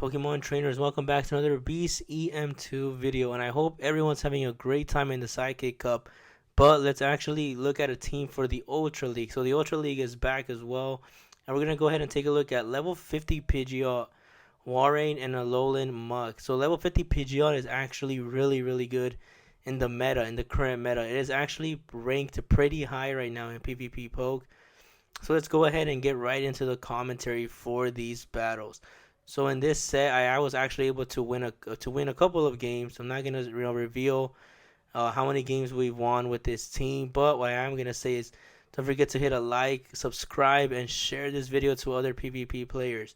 Pokemon trainers, welcome back to another Beast EM2 video, and I hope everyone's having a great time in the Sidekick Cup. But let's actually look at a team for the Ultra League. So the Ultra League is back as well, and we're gonna go ahead and take a look at level 50 Pidgeot, walrein, and Alolan Muk. So level 50 Pidgeot is actually really good in the meta, in the current meta. It is actually ranked pretty high right now in PvP Poke. So let's go ahead and get right into the commentary for these battles. So in this set, I was actually able to win a couple of games. I'm not gonna reveal how many games we've won with this team, but what I am gonna say is don't forget to hit a like, subscribe, and share this video to other PvP players.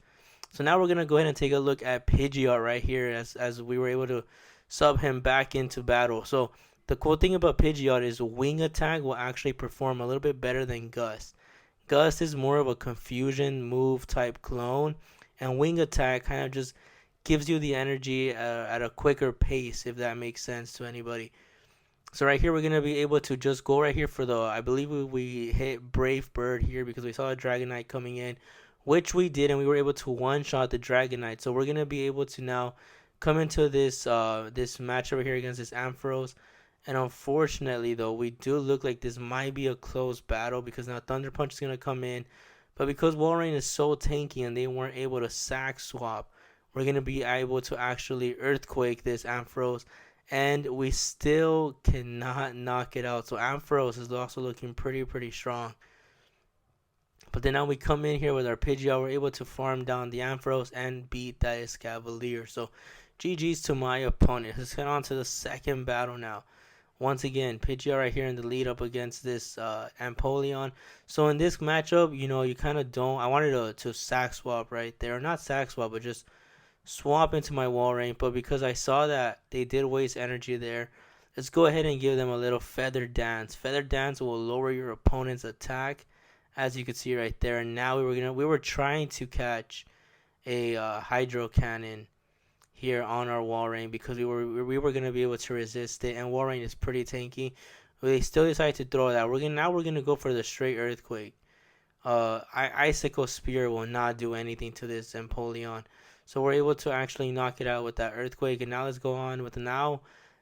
So now we're gonna go ahead and take a look at Pidgeot right here, as we were able to sub him back into battle. So the cool thing about Pidgeot is Wing Attack will actually perform a little bit better than Gust. Gust is more of a confusion move type clone, and Wing Attack kind of just gives you the energy at a quicker pace, if that makes sense to anybody. So right here we're going to be able to just go right here for the, I believe we hit Brave Bird here because we saw a Dragonite coming in, which we did, and we were able to one-shot the Dragonite. So we're going to be able to now come into this match over here against this Ampharos. And unfortunately, though, we do look like this might be a close battle because now Thunder Punch is going to come in. But because Walrein is so tanky and they weren't able to sack swap, we're going to be able to actually Earthquake this Ampharos. And we still cannot knock it out. So Ampharos is also looking pretty strong. But then now we come in here with our Pidgeot. We're able to farm down the Ampharos and beat that Escavalier. So GG's to my opponent. Let's head on to the second battle now. Once again, Pidgeot right here in the lead up against this Empoleon. So in this matchup, you kind of don't. I wanted to sack swap right there. Not sack swap, but just swap into my walrein. But because I saw that they did waste energy there, let's go ahead and give them a little Feather Dance. Feather Dance will lower your opponent's attack, as you can see right there. And now we were trying to catch a Hydro Cannon here on our walrein because we were gonna be able to resist it, and walrein is pretty tanky. They still decided to throw that. We're gonna go for the straight Earthquake. Icicle Spear will not do anything to this Empoleon, so we're able to actually knock it out with that Earthquake. And now let's go on with now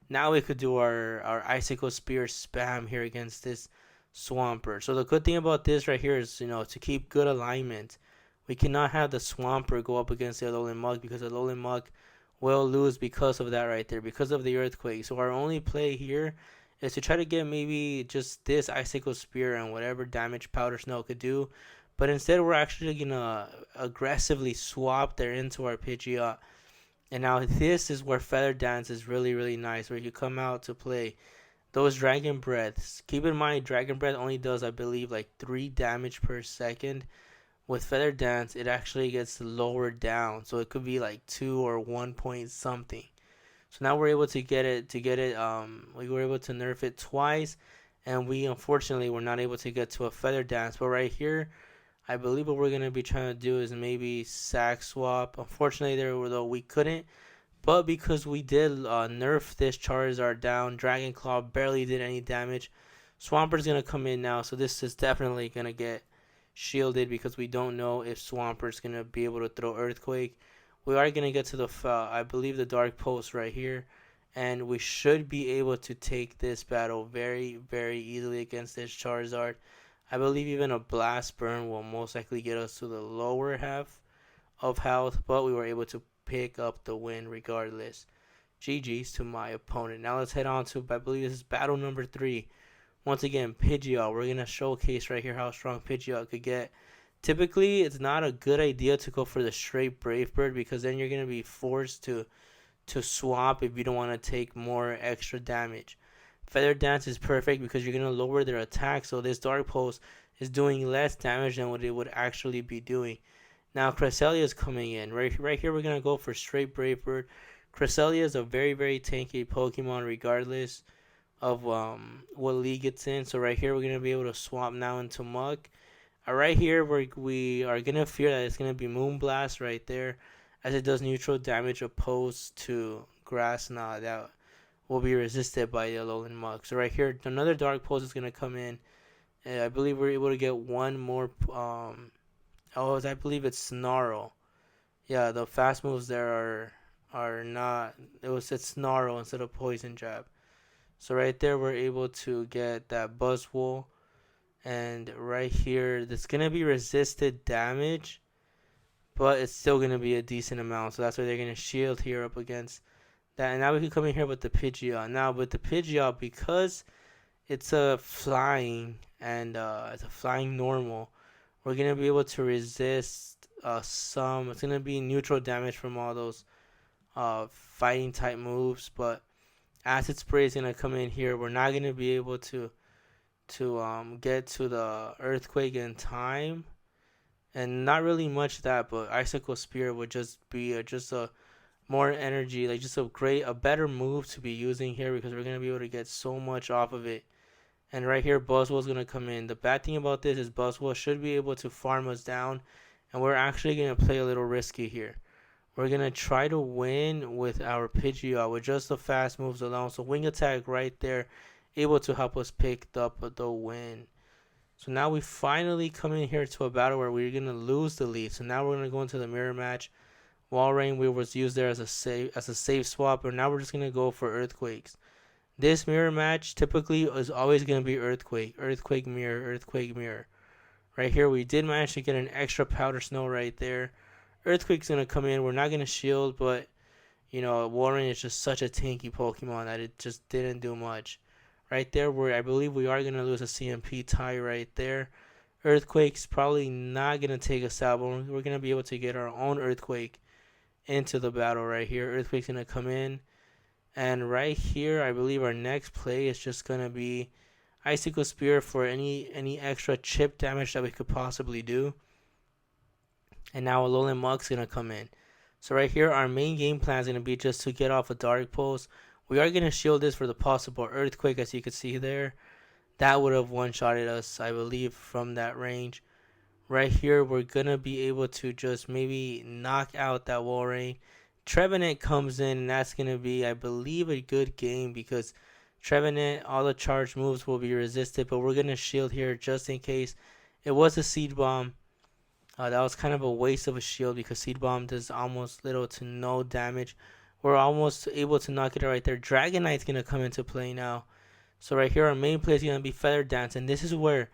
we could do our Icicle Spear spam here against this Swampert. So the good thing about this right here is to keep good alignment. We cannot have the Swampert go up against the Alolan Muk because the Alolan Muk will lose because of that right there, because of the Earthquake. So our only play here is to try to get maybe just this Icicle Spear and whatever damage Powder Snow could do. But instead we're actually going to aggressively swap there into our Pidgeot. And now this is where Feather Dance is really nice, where you come out to play those Dragon Breaths. Keep in mind, Dragon Breath only does, I believe, like 3 damage per second. With Feather Dance, it actually gets lowered down, so it could be like 2 or 1 point something. So now we're able to get it. We were able to nerf it twice, and we unfortunately were not able to get to a Feather Dance. But right here, I believe what we're gonna be trying to do is maybe sack swap. Unfortunately, though we couldn't. But because we did nerf this Charizard down, Dragon Claw barely did any damage. Swampert's gonna come in now, so this is definitely gonna get shielded because we don't know if Swampert's going to be able to throw Earthquake. We are going to get to the, I believe, the Dark Post right here. And we should be able to take this battle very easily against this Charizard. I believe even a Blast Burn will most likely get us to the lower half of health. But we were able to pick up the win regardless. GG's to my opponent. Now let's head on to, I believe this is battle number 3. Once again, Pidgeot. We're going to showcase right here how strong Pidgeot could get. Typically, it's not a good idea to go for the straight Brave Bird because then you're going to be forced to swap if you don't want to take more extra damage. Feather Dance is perfect because you're going to lower their attack, so this Dark Pulse is doing less damage than what it would actually be doing. Now, Cresselia is coming in. Right here, we're going to go for straight Brave Bird. Cresselia is a very tanky Pokemon regardless of what league it's in. So right here we're going to be able to swap now into Muk. Right here we are going to fear that it's going to be Moonblast right there, as it does neutral damage opposed to Grass Knot that will be resisted by the Alolan Muk. So right here another Dark Pulse is going to come in. I believe we're able to get one more I believe it's Snarl. Yeah, the fast moves there are not. It's snarl instead of poison jab. So right there we're able to get that Buzzwole, and right here that's gonna be resisted damage, but it's still gonna be a decent amount. So that's why they're gonna shield here up against that. And now we can come in here with the Pidgeot. Now with the Pidgeot, because it's a flying and it's a flying normal, we're gonna be able to resist some. It's gonna be neutral damage from all those fighting type moves, but acid spray is gonna come in here. We're not gonna be able to get to the earthquake in time, and not really much that. But icicle spear would just be just a more energy, like just a better move to be using here, because we're gonna be able to get so much off of it. And right here, Buzzwole's gonna come in. The bad thing about this is Buzzwole should be able to farm us down, and we're actually gonna play a little risky here. We're gonna try to win with our Pidgeot with just the fast moves alone. So wing attack right there, able to help us pick up the win. So now we finally come in here to a battle where we're gonna lose the lead. So now we're gonna go into the mirror match. Walrein we was used there as a safe swap, and now we're just gonna go for earthquakes. This mirror match typically is always gonna be earthquake, earthquake mirror, earthquake mirror. Right here we did manage to get an extra powder snow right there. Earthquake's gonna come in. We're not gonna shield, but you know, Walrein is just such a tanky Pokemon that it just didn't do much. Right there, where I believe we are gonna lose a CMP tie right there. Earthquake's probably not gonna take us out, but we're gonna be able to get our own Earthquake into the battle right here. Earthquake's gonna come in, and right here, I believe our next play is just gonna be Icicle Spear for any extra chip damage that we could possibly do. And now Alolan Mug's gonna come in. So right here, our main game plan is gonna be just to get off a Dark Pulse. We are gonna shield this for the possible Earthquake, as you can see there. That would have one-shotted us, I believe, from that range. Right here, we're gonna be able to just maybe knock out that Walrein. Trevenant comes in, and that's gonna be, I believe, a good game, because Trevenant, all the charged moves will be resisted, but we're gonna shield here just in case. It was a Seed Bomb. That was kind of a waste of a shield, because Seed Bomb does almost little to no damage. We're almost able to knock it out right there. Dragonite's going to come into play now. So right here, our main play is going to be Feather Dance. And this is where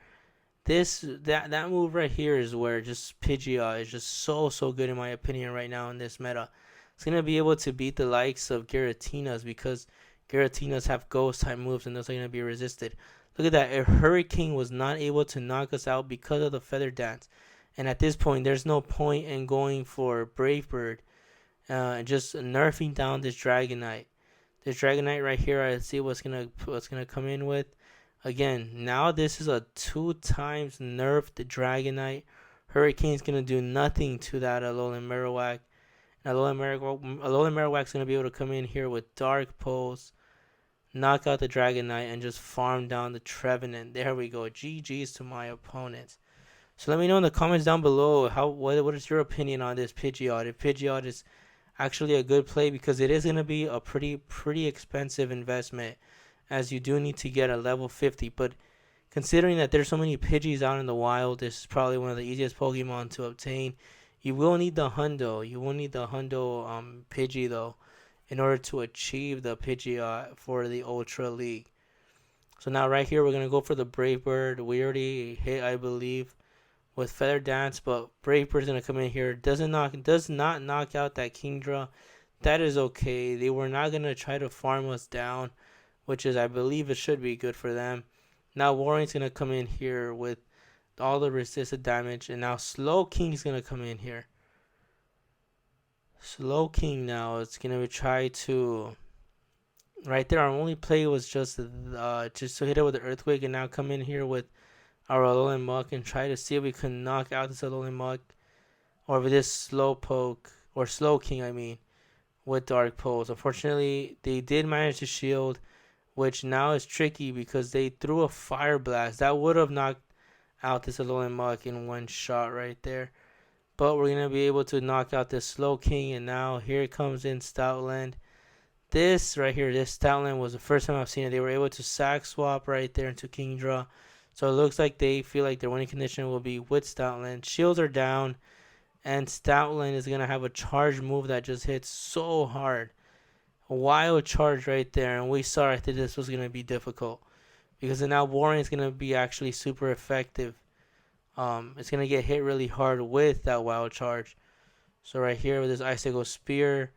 that move right here is where just Pidgeot is just so good in my opinion right now in this meta. It's going to be able to beat the likes of Giratinas, because Giratinas have ghost type moves, and those are going to be resisted. Look at that. A Hurricane was not able to knock us out because of the Feather Dance. And at this point, there's no point in going for Brave Bird. Just nerfing down this Dragonite. This Dragonite right here, I see what's gonna come in with. Again, now this is a 2 times nerfed Dragonite. Hurricane's gonna do nothing to that Alolan Marowak. And Alolan Marowak's gonna be able to come in here with Dark Pulse, knock out the Dragonite, and just farm down the Trevenant. There we go. GG's to my opponents. So let me know in the comments down below what is your opinion on this Pidgeot. If Pidgeot is actually a good play, because it is going to be a pretty expensive investment, as you do need to get a level 50. But considering that there's so many Pidgeys out in the wild, this is probably one of the easiest Pokemon to obtain. You will need the Hundo. You will need the Hundo Pidgey though, in order to achieve the Pidgeot for the Ultra League. So now right here we're going to go for the Brave Bird. We already hit, I believe, with Feather Dance, but Brave Bird's gonna come in here. Does not knock out that Kingdra. That is okay. They were not gonna try to farm us down, which is, I believe, it should be good for them. Now Walrein's gonna come in here with all the resisted damage, and now Slowking's gonna come in here. Slowking now is gonna try to. Right there, our only play was just to hit it with the Earthquake, and now come in here with our Alolan Muk and try to see if we can knock out this Alolan Muk, or with this Slowpoke, or Slowking, I mean, with Dark Pulse. Unfortunately, they did manage to shield, which now is tricky because they threw a Fire Blast. That would have knocked out this Alolan Muk in one shot right there. But we're going to be able to knock out this Slowking, and now here it comes in Stoutland. This right here, this Stoutland was the first time I've seen it. They were able to sack swap right there into Kingdra. So it looks like they feel like their winning condition will be with Stoutland. Shields are down, And Stoutland is going to have a charge move that just hits so hard. A wild charge right there. And we saw that this was going to be difficult. Because now walrein is going to be actually super effective. It's going to get hit really hard with that wild charge. So right here with this Icicle Spear.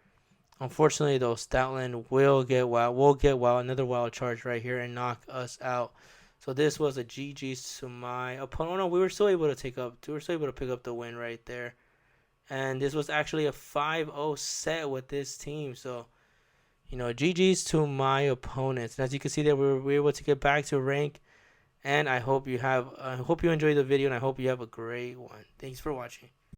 Unfortunately though, Stoutland will get another wild charge right here and knock us out. So this was a GG's to my opponent. Oh, no, we were still able to pick up the win right there. And this was actually a 5-0 set with this team. So, GG's to my opponents. And as you can see there, we were able to get back to rank. And I hope you enjoyed the video, and I hope you have a great one. Thanks for watching.